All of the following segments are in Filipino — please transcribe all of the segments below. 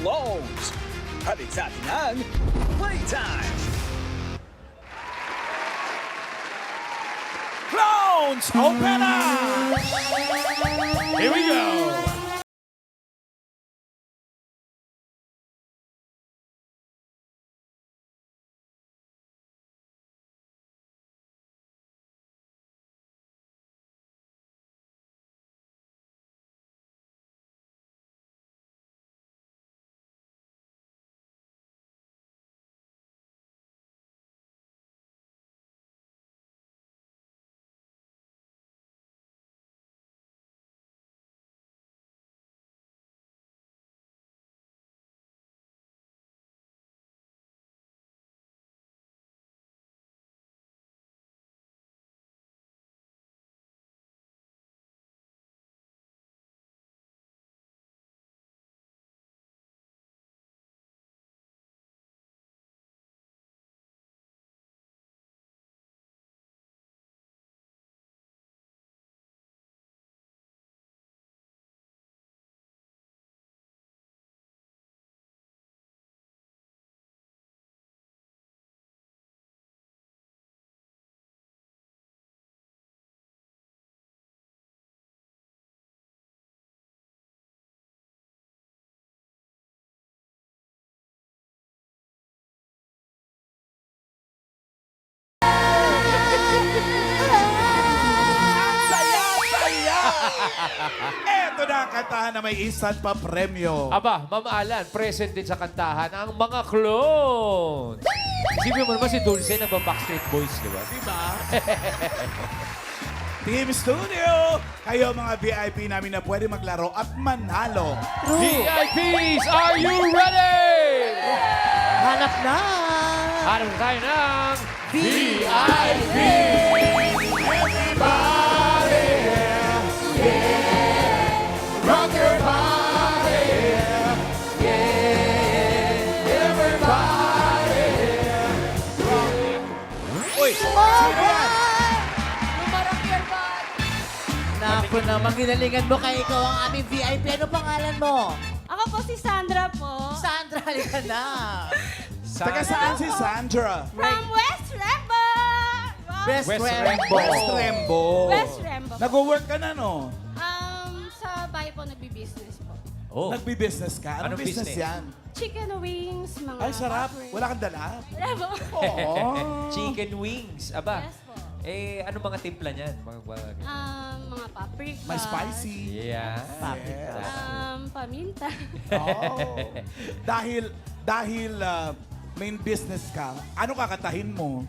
clones. Hatid sa atin ang Playtime! Clones, open up! Here we go! Eto na ang kantahan na may instant pa premyo. Aba, Ma'am Alan, present din sa kantahan ang mga clones. Isipin mo naman si Dulce ng Backstreet Boys, di ba? Diba? Team Studio, kayo mga VIP namin na pwede maglaro at manalo. VIPs, are you ready? Hanap na! Hanap tayo ng VIP! Rock your body. Uy, sino yan? Naku naman, ginalingan mo kay ikaw ang aming VIP. Ano pangalan mo? Ako po si Sandra po. Sandra, halika na. Taga saan si Sandra? From West Rembo! Wow. West West Rembo. West Rembo. West Rembo. Nag-work ka na, no? Sa bahay po nagbi-business po. Oh, Nagbi-business ka? Anong Anong business business? yan? Chicken wings, mga Ay, sarap. offerings. Wala kang dala? Wala po. Oo. chicken wings. Aba, Yes po. ano mga timpla niyan? Mga paprika. May spicy. Yeah. Paprika. Paminta. Oh. dahil main business ka, ano kakatahin mo?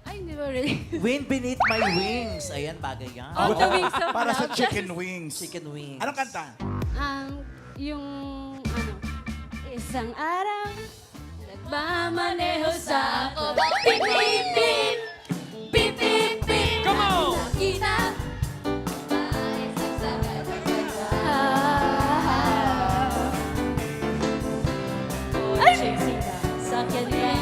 Ay, hindi ba really? Wind beneath my wings. Ayan, bagay yan. Oh, the wings of Para sa love. chicken wings. Chicken wings. Anong kanta? Yung, isang araw, nagmamaneho sa ako. Pip, pip, pip! Pip, pip, pip! Come on! Kita! Ay! Sa kanya,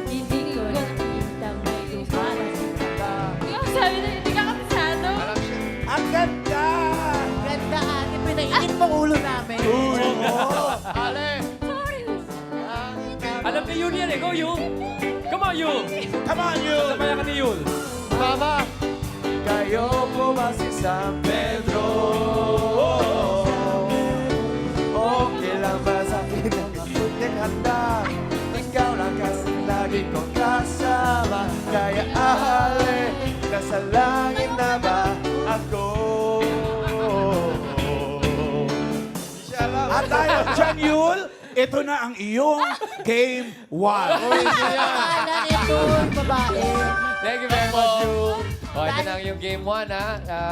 hindi ko nakita may lumala sila. Ikaw sabi na, hindi ka kabisado. Ang ganda! Ganda, ate. Pinainit mo ulo namin. Ale! Sorry. Alam ni Yul yan eh. Go, Yul! Come on, Yul! Come on, you! Sabaya ka ni Yul. Mama! Kayo po ba si San Pedro? Okay lang ba sa akin ang aking handa? Ikaw lang kasi lagi kong kasama. Kaya ahali, nasa langit na ba ako? At dahil dyan, Yul, ito na ang iyong Game 1. Pangalan ito, babae. Thank you very much, Yul. O, ito na ang yung game 1, ha?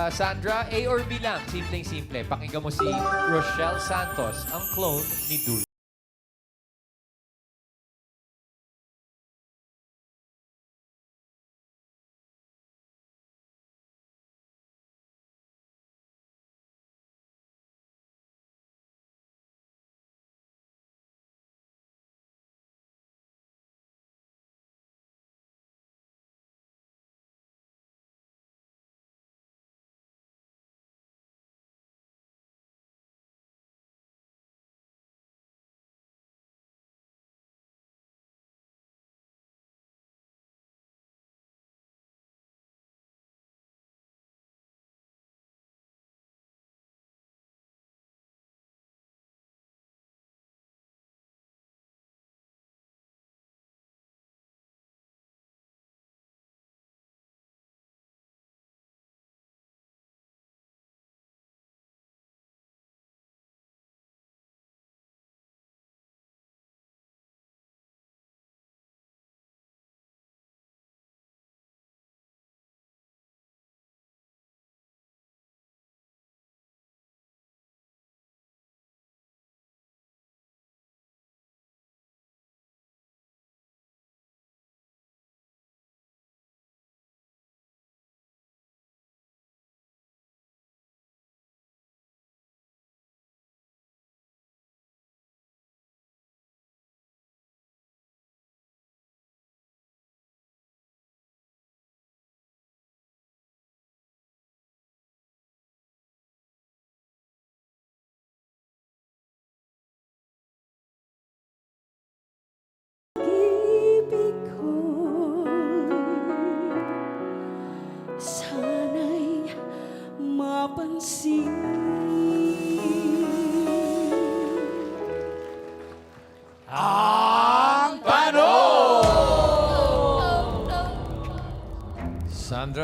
Sandra, A or B lang. Simpleng-simple. Pakinggan mo si Rochelle Santos, ang clone ni Dul.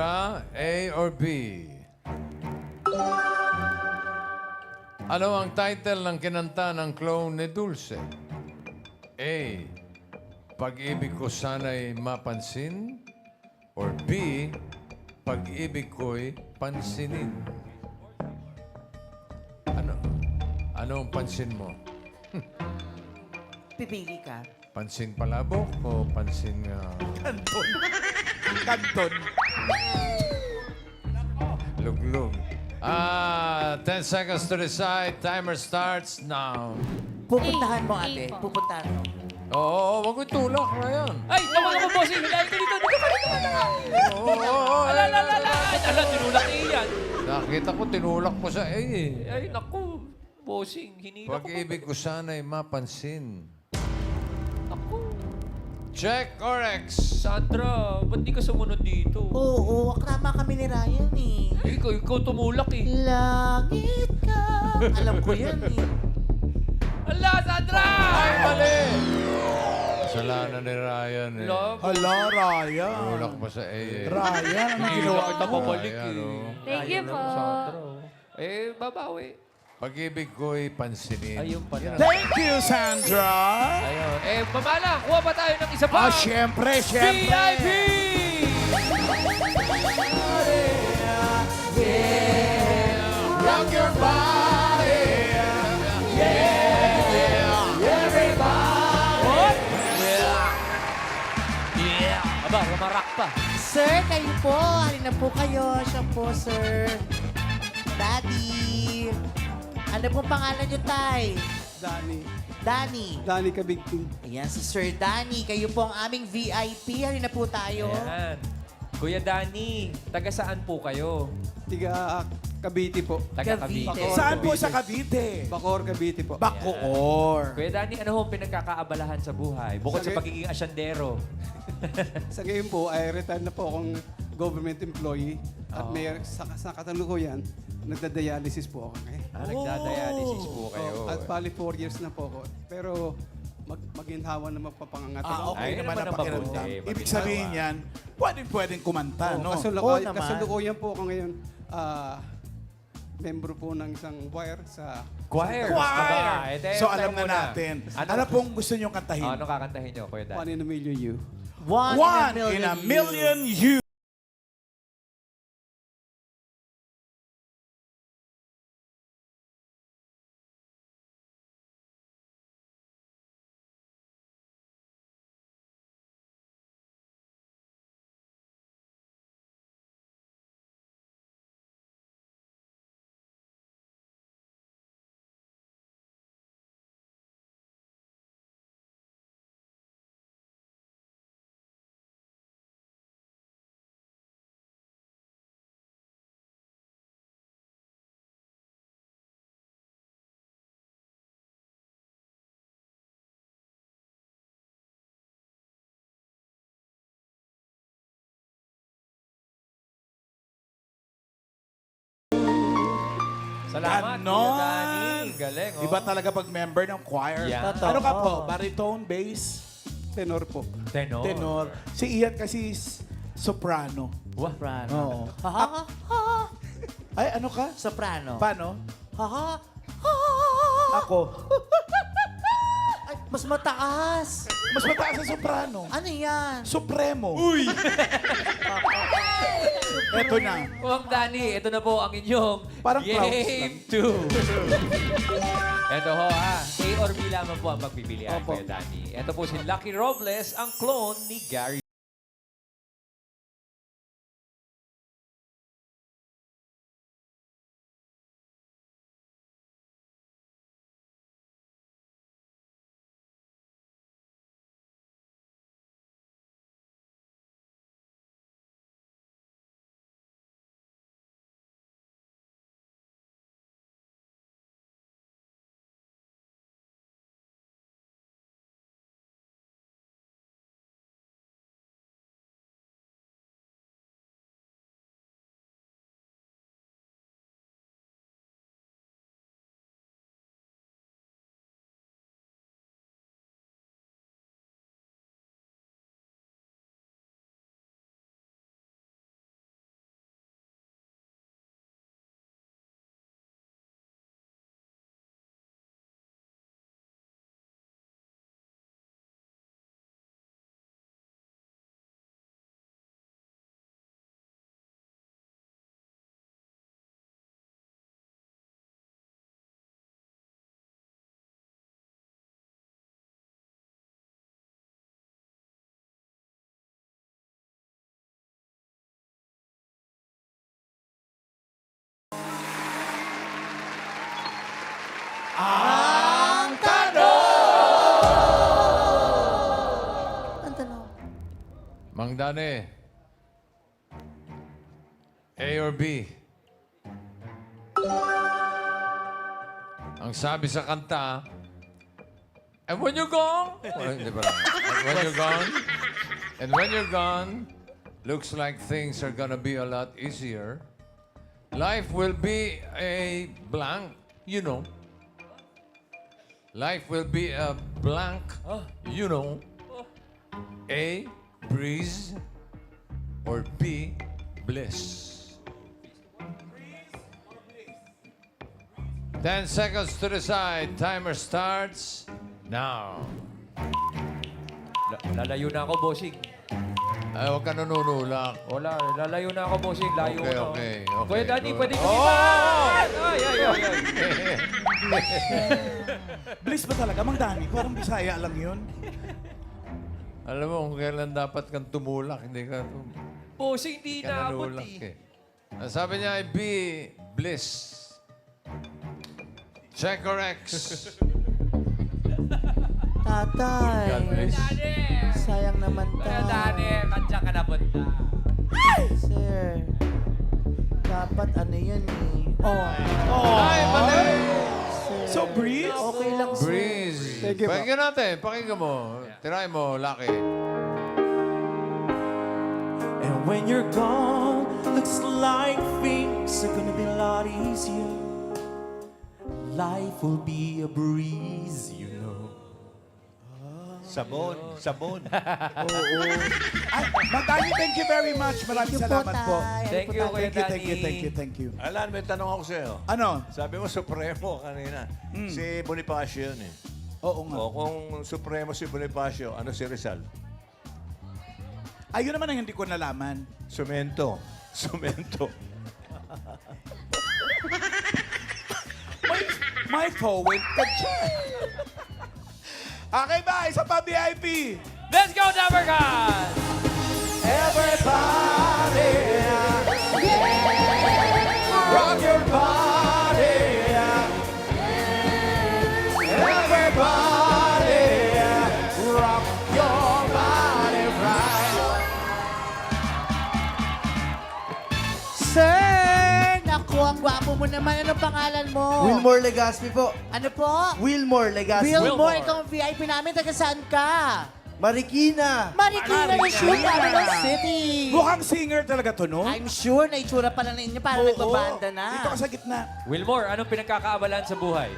Sandra, A or B? Ano ang title ng kinanta ng clone ni Dulce? A. Pag-ibig ko sana'y mapansin. Or B. Pag-ibig ko'y pansinin. Ano? Ano ang pansin mo? Pipili ka. Pansin palabok o pansin... Kanton. Kanton. luglug? 10 seconds to decide. Timer starts now. Pupuntahan mo, A ate. po. Pupuntahan mo. Oo, wag mo itulak, Ryan. Ay, tawag ako, bossing. Hilahin ko dito. Dito ka, dito ka. Ala, ala, ala, ala. Ala, tinulak niya yan. Nakita ko, tinulak mo sa A eh. Ay, naku. Bossing, hinila ko. Pag-ibig ko sana'y mapansin. Naku. Check or X? Sandra, ba't di ka sumunod dito? Oo, tama kami ni Ryan eh. Ikaw tumulak eh. Langit ka. Alam ko yan eh. Ala, Sandra! Ay, mali! Kasalanan ni Ryan eh. Love. Hala, Ryan. Tinulak pa sa A eh. Ryan, ano Hindi ginawa na kita mo? babalik Ryan, eh. oh. Thank you po. Sandra. Eh, babawi. Pag-ibig ko'y pansinin. Ayun pala. Thank you, Sandra. Ayun. Eh, mamala, kuha pa tayo ng isa pa. Syempre, syempre. VIP! Rock your body. Aba, lumarak pa. Sir, kayo po. Halina po kayo. Siya po, sir. Daddy. Ano pong pangalan niyo, Tay? Danny. Danny. Danny Kabigting. Ayan, si Sir Danny. Kayo po ang aming VIP. Halina po tayo. Ayan. Kuya Danny, taga saan po kayo? Tiga Cavite po. Taga Cavite. Cavite. Saan po sa Cavite? Bacor, Cavite po. Bacoor. Kuya Danny, ano ho pinagkakaabalahan sa buhay? Bukod sa Sabi- pagiging asyandero. Sa ngayon po, ay retired na po akong government employee. At may sa katalukuyan, nagda-dialysis po ako ngayon. Nagdadialysis po kayo. At bali 4 years na po ako. Pero maginhawa na magpapangangat ako. Okay Ay, naman naman ang ang pakiramdam. mabuti. Ibig sabihin yan, pwedeng kumanta, no? Oo naman. Kasalukuyan po ako ngayon, membro po ng isang choir sa... Choir. Choir! Aba, ete, So tayo alam na muna. natin. Ano pong gusto niyong kantahin? Ano kakantahin nyo, Kuya One Danny? in a Million You. One in a million you. Salamat, Kuya Ganon. Danny. Galing, oh. Iba talaga pag member ng choir. Yeah. Ano ka po? Baritone, bass, Tenor po. Tenor. tenor. Si Ian kasi soprano. Wah. Soprano. Oo. Ha ha ha ha. Ay, ano ka? Soprano. Paano? Ha ha ha. Ako. Ay, mas mataas. Mas mataas sa soprano. Ano yan? Supremo. Uy! Eto na. Ma'am Danny, ito na po ang inyong Parang clouds Game 2. Ito ho ha, A or B lamang po ang magpipilian, Opo. Kuya Danny. Ito po si Lucky Robles, ang clone ni Gary Dani. A or B? Ang sabi sa kanta, and when you're gone, hindi pa lang. And when you're gone, and when you're gone, looks like things are gonna be a lot easier. Life will be a blank, you know. Life will be a blank, you know. A, breeze, or B, bliss. 10 seconds to decide. Timer starts now. Lalayo na ako, bossing. Ay, huwag ka nanunulak. Wala, lalayo na ako, bossing. Layo Okay, na. okay. Kuya Danny, pwede ko Oh! Ay. Bliss ba talaga, Mang Danny? Parang Bisaya lang yun. Alam mo kung kailan dapat kang tumulak, hindi ka, Bossing, di ka naabot nanulak eh. eh. Ang sabi niya ay B, bliss. Check or X? Tatay. God bless. Sayang naman Kuya tayo. Danny, kandiyan ka na punta. Sir. Dapat ano yun eh. Ay, mali! So, Breeze? Okay lang, sir. Breeze. Thank you, Pakinggan natin. Pakinggan mo. Try mo, Lucky. And when you're gone, looks like things are gonna be a lot easier. Life will be a breeze, you know. Sabon. Ay, Mang Danny, thank you very much. Maraming Thank you po, salamat po. Tay. Thank you, Kuya Danny. Thank you. Alan, may tanong ako sa'yo. Ano? Sabi mo, Supremo kanina. Si Bonifacio yun eh. Oo nga. O kung Supremo si Bonifacio, ano si Rizal? Ayun naman ang hindi ko nalaman. Sumento. May forward ka dyan. Okay ba? Isa pa VIP. Let's go, Dabarkan! Everybody, rock your body. Everybody, rock your body right. Sir! Naku, ang gwapo mo naman. Ano pangalan mo? Wilmore Legaspi po. Ano po? Wilmore Legaspi. Wilmore, ikaw ang VIP namin. Taga saan ka? Marikina. Marikina na sure, Capital City. Mukhang singer talaga to, no? I'm sure na itsura pa lang ninyo para nagbabanda na. Dito ka sa gitna. Wilmore, anong pinagkakaabalan sa buhay?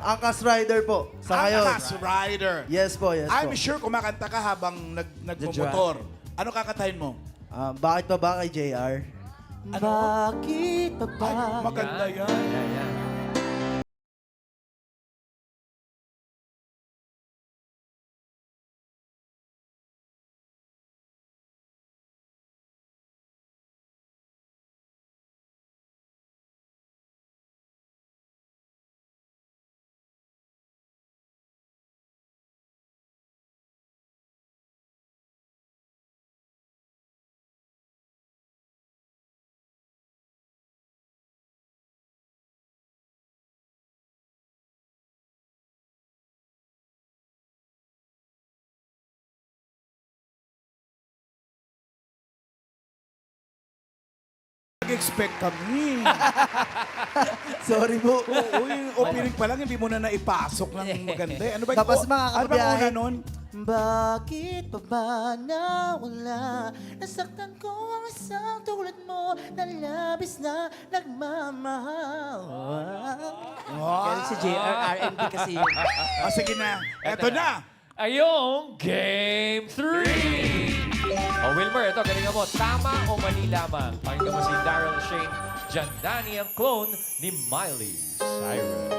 Angkas Rider po. Sa ngayon. Angkas Rider. Yes po, yes I'm po. sure kumakanta ka habang nagmumotor. Ano kakatahin mo? Bakit pa ba kay JR? Bakit pa ba? Maganda yan. Yan. Nag-expect kami. Sorry po. Oo, yung opening pa lang, hindi mo na naipasok ng maganda. Ano ba Tapos mga ano ba kabiyahe. una nun? Bakit pa ba nawala? Nasaktan ko ang isang tulad mo na labis na nagmamahal. Galing si JR, R&B kasi yun. Sige na. Eto na. Ayong Game 3! Wilmer, ito, galingan mo. Tama o mali lamang? Pakinggan mo si Daryl Shane Jandani, ang clone ni Miley Cyrus.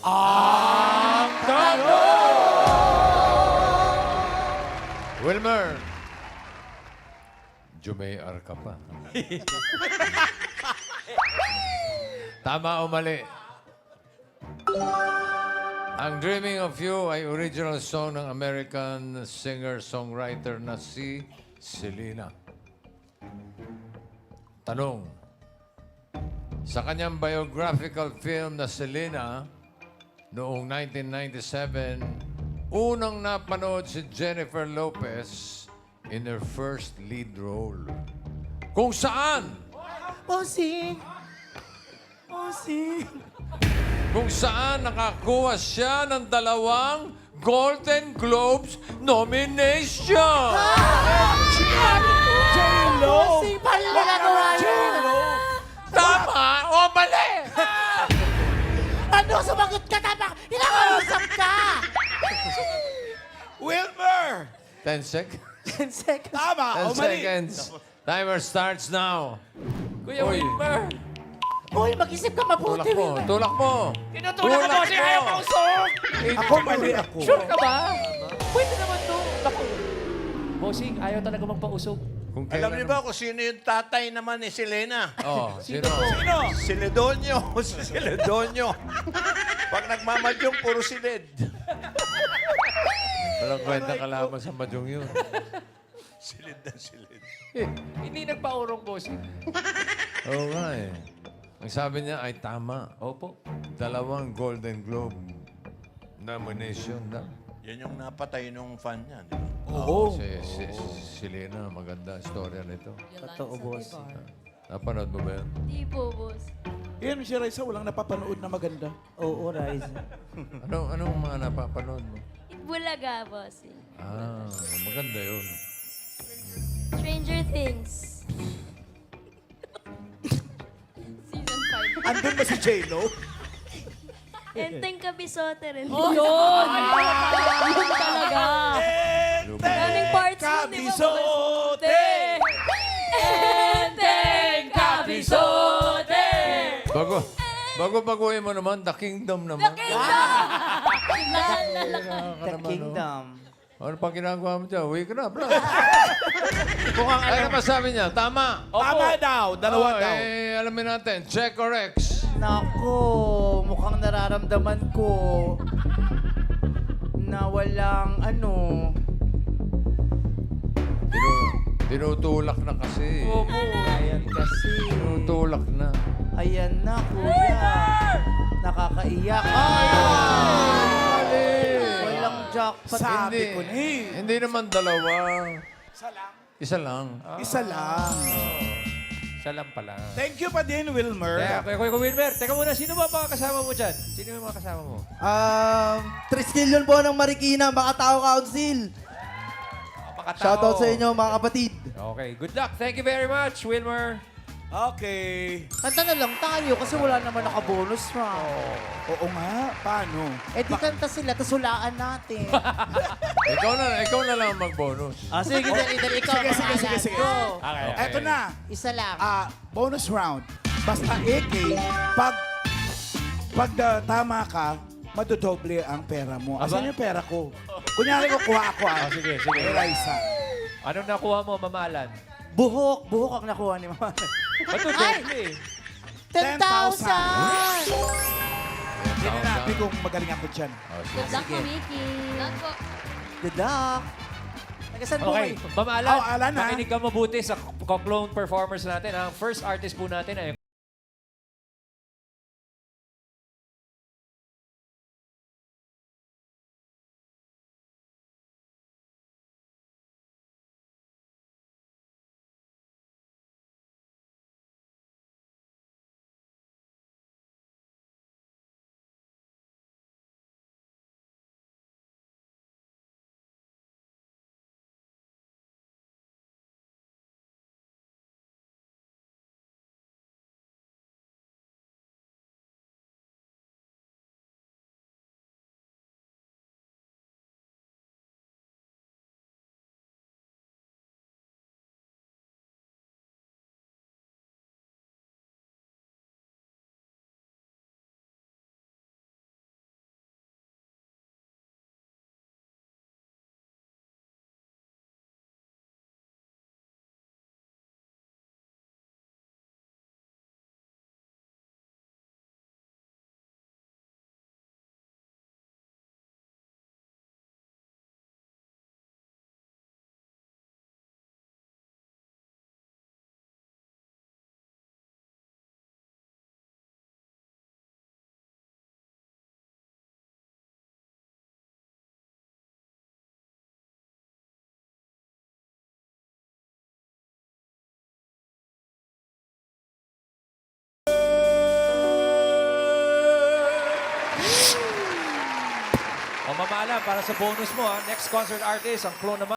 Ang Wilmer! Jumay-ar ka pa. Tama o mali? Ang Dreaming of You ay original song ng American singer-songwriter na si Selena. Tanong, sa kanyang biographical film na Selena, noong 1997, unang napanood si Jennifer Lopez in her first lead role. Kung saan? Bossing! Bossing! Kung saan nakakuha siya ng 2 Golden Globes nomination. Bossing! Paano nila nagawa yun? Tama o mali? Ano? Sumagot ka tama! Inakausap ka! Wilmer! 10 seconds. 10 seconds. Tama 10 o mali? seconds. Timer starts now. Kuya Wilmer. Uy, mag-isip ka mabuti, Tulak mo. Wilmer. Tulak mo. Tinutulak ka, bossing. Ayaw kausok. Ako mali ako. Sure ka ba? Pwede naman to. Naku. Bossing, ayaw talaga magpausok. Kung Alam kailan- niyo ba kung sino yung tatay naman ni Selena? Oh, sino? Sino? Si Ledonyo. Si Ledonyo. Pag nagmamadyong, puro silid. Walang kwenta kalaban sa madyong yun. Silid na silid. Hindi nagpaurong, bossing. Oo nga eh. Ang sabi niya ay tama. Opo. 2 Golden Globe nomination na. Yan yung napatay nung fan niya, di ba? Si Lena, maganda istorya nito. Totoo, boss. Napanood mo ba yan? Di po, boss. Yan si Raisa, walang napapanood na maganda. Oo, Rise. Anong mga napapanood mo? Bulaga, bossing. Ah, maganda yun. Stranger Things. Season 5. Andun ba si J-Lo? Enteng Kabisote rin. Oh, yun! Yun talaga. Daming parts yun, di ba? Kabisote! Enteng Kabisote! Bago-baguhin mo naman, The Kingdom naman. The Kingdom. Ano pa ginagawa mo dyan? Uwi ka na, bro. Ano pa sabi niya? Tama. Tama daw, dalawa daw. Alamin natin. Check or X? Nako, mukhang nararamdaman ko na walang Tinutulak na kasi. Ayan kasi. Tinutulak na. Ayan na, kuya. Nakakaiyak. Walang jackpot. Sabi ko na eh. Hindi naman 2. Isa lang. Isa lang. Isa lang pala. Thank you pa din, Wilmer. Kuya Wilmer, teka muna, sino ba mga kasama mo dyan? Sino yung mga kasama mo? Tristillion po ng Marikina, Makatao Council. Shoutout sa inyo, mga kapatid. Okay, good luck. Thank you very much, Wilmer. Okay. Kanta na lang tayo kasi wala naman naka-bonus round. Oo nga, paano? Eh di kanta sila, tapos hulaan natin. Ikaw na lang mag-bonus. Sige, dali, ikaw. Sige. Go. Okay. Eto na. Isa lang. Bonus round. Basta AK, pag tama ka, madodoble ang pera mo. Asan yung pera ko? Kunyari kukuha ako Sige. Kay Raisa. Anong nakuha mo, mamalan? Buhok ang nakuha ni Mama. Matudoble. 10,000! Hindi natin kung magaling ako dyan. Good luck po, Mickey. Good luck po. Good luck. Nagasan po Okay, kayo? Ma'am Alan, Alan, ha? makinig ka mabuti sa clone performers natin. Ang first artist po natin ay Mamahala para sa bonus mo, ha? Next concert artist, ang clone naman.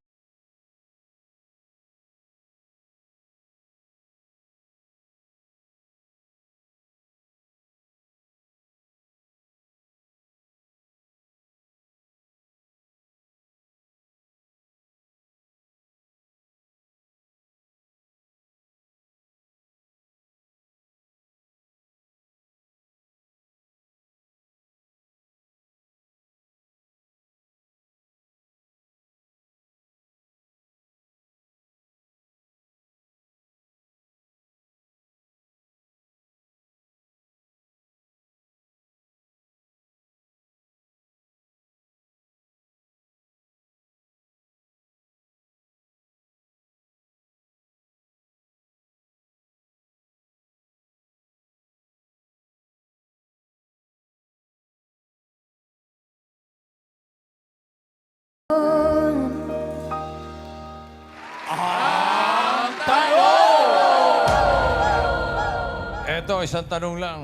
Eto, isang tanong lang.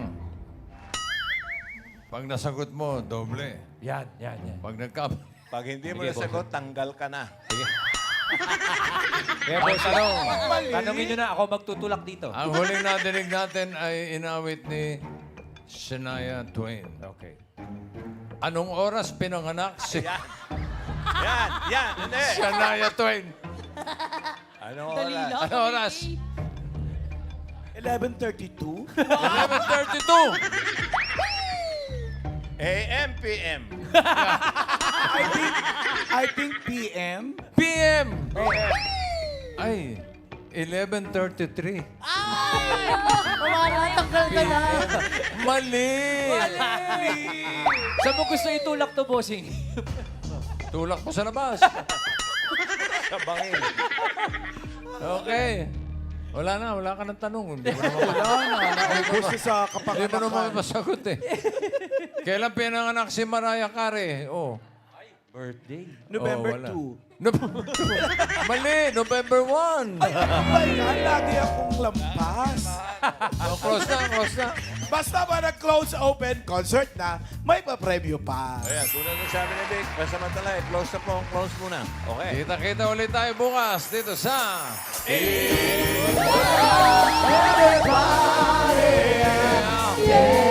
Pag nasagot mo, doble. Yan. Pag nagka... Pag hindi mo Sige, nasagot, tanggal ka na. Kaya boss, tanongin nyo na, ako magtutulak dito. Ang huling nadinig natin ay inawit ni Shania Twain. Okay. Anong oras pinanganak si Yan, hindi. Shania Twain? Ano Dali oras? lang. Ano oras? 11:32? 11:32. AM, PM. I think PM. PM. Ay, 11:33. Tanggal ka na. Mali. Saan mo gusto itulak to, bossing? Tulak mo sa labas. Sabangin. Okay. Wala ka ng tanong. Hindi mo naman, Gusto sa hindi mo naman kapanganakan. masagot eh. Kailan pinanganak si Mariah Carey? Oh. Birthday. November wala. 2. November 2. Mali, November 1. Ay, oh my God, lagi akong lampas. Oh, close na. Basta ba nag-close open concert na, may pa-preview pa. Ayan, tulad ng sabi ni Vic, pasamantala, close na po, close muna. Okay. Kita-kita ulit tayo bukas dito sa... Yeah.